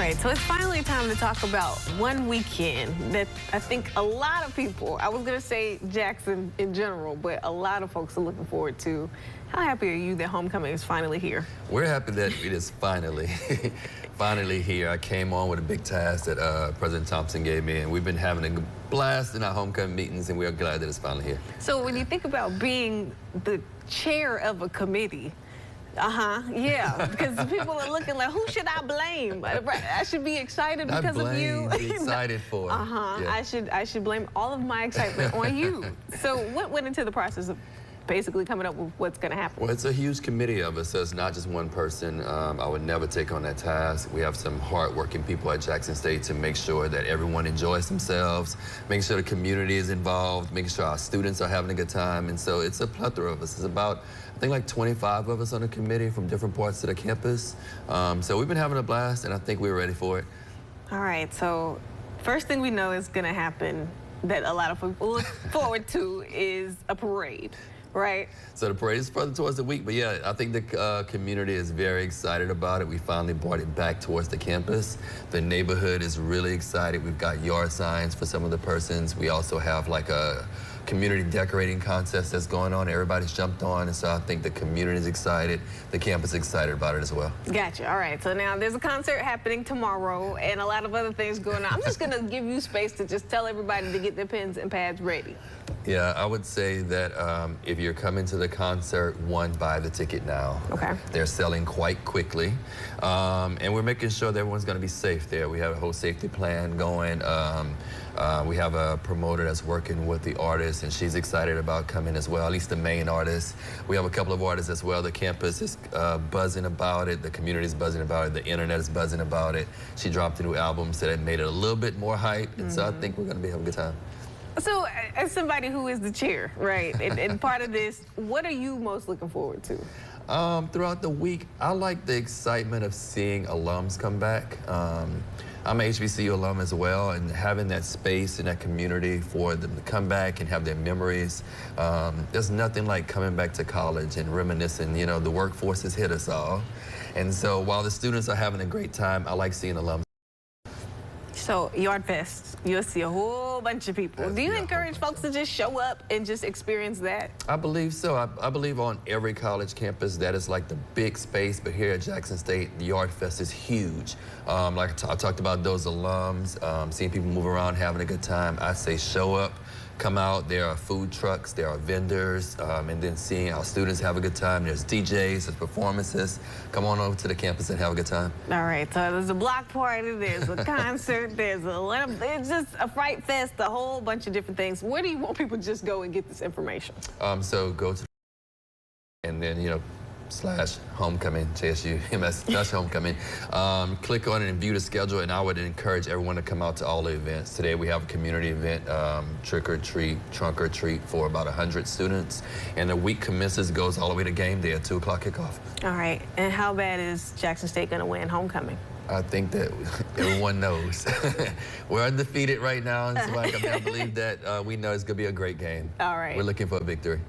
right, so it's finally time to talk about one weekend that I think a lot of people, I was going to say Jackson in general, but a lot of folks are looking forward to. How happy are you that homecoming is finally here? We're happy that it is finally here. I came on with a big task that President Thompson gave me, and we've been having a blast in our homecoming meetings, and we are glad that it's finally here. So when you think about being the chair of a committee, yeah, because people are looking like, who should I blame? I should be excited because of you. Be excited for. Yeah. I should blame all of my excitement on you. So what went into the process of basically coming up with what's going to happen? Well, it's a huge committee of us, so it's not just one person. I would never take on that task. We have some hard-working people at Jackson State to make sure that everyone enjoys themselves, making sure the community is involved, making sure our students are having a good time, and so it's a plethora of us. It's about, I think, like 25 of us on the committee from different parts of the campus. So we've been having a blast, and I think we're ready for it. All right, so first thing we know is going to happen that a lot of people look forward to is a parade. Right. So the parade is further towards the week, but yeah, I think the community is very excited about it. We finally brought it back towards the campus. The neighborhood is really excited. We've got yard signs for some of the persons. We also have like a community decorating contest that's going on. Everybody's jumped on, and so I think the community is excited. The campus is excited about it as well. Gotcha. All right. So now there's a concert happening tomorrow and a lot of other things going on. I'm just going to give you space to just tell everybody to get their pens and pads ready. Yeah, I would say that if you're coming to the concert, buy the ticket now. Okay. They're selling quite quickly. And we're making sure that everyone's going to be safe there. We have a whole safety plan going. We have a promoter that's working with the artist, and she's excited about coming as well, at least the main artist. We have a couple of artists as well. The campus is buzzing about it. The community is buzzing about it. The internet is buzzing about it. She dropped a new album, so that made it a little bit more hype. And so I think we're going to be having a good time. So as somebody who is the chair, right, and part of this, what are you most looking forward to? Throughout the week, I like the excitement of seeing alums come back. I'm an HBCU alum as well, and having that space and that community for them to come back and have their memories. There's nothing like coming back to college and reminiscing. You know, the workforce has hit us all. And so while the students are having a great time, I like seeing alums. So, Yard Fest, you'll see a whole bunch of people. Do you encourage folks to just show up and just experience that? I believe so. I believe on every college campus that is like the big space, but here at Jackson State, the Yard Fest is huge. Like I talked about those alums, seeing people move around, having a good time. I say show up. Come out, there are food trucks, there are vendors, and then seeing our students have a good time. There's DJs, there's performances. Come on over to the campus and have a good time. All right, so there's a block party, there's a concert, it's just a fright fest, a whole bunch of different things. Where do you want people to just go and get this information? So go to, and then, you know, /homecoming, JSU homecoming. Click on it and view the schedule, and I would encourage everyone to come out to all the events. Today we have a community event, trick or treat, trunk or treat for about 100 students, and the week commences, goes all the way to game day at 2 o'clock kickoff. All right, and how bad is Jackson State going to win homecoming? I think that everyone knows. We're undefeated right now, and so I believe that we know it's going to be a great game. All right. We're looking for a victory.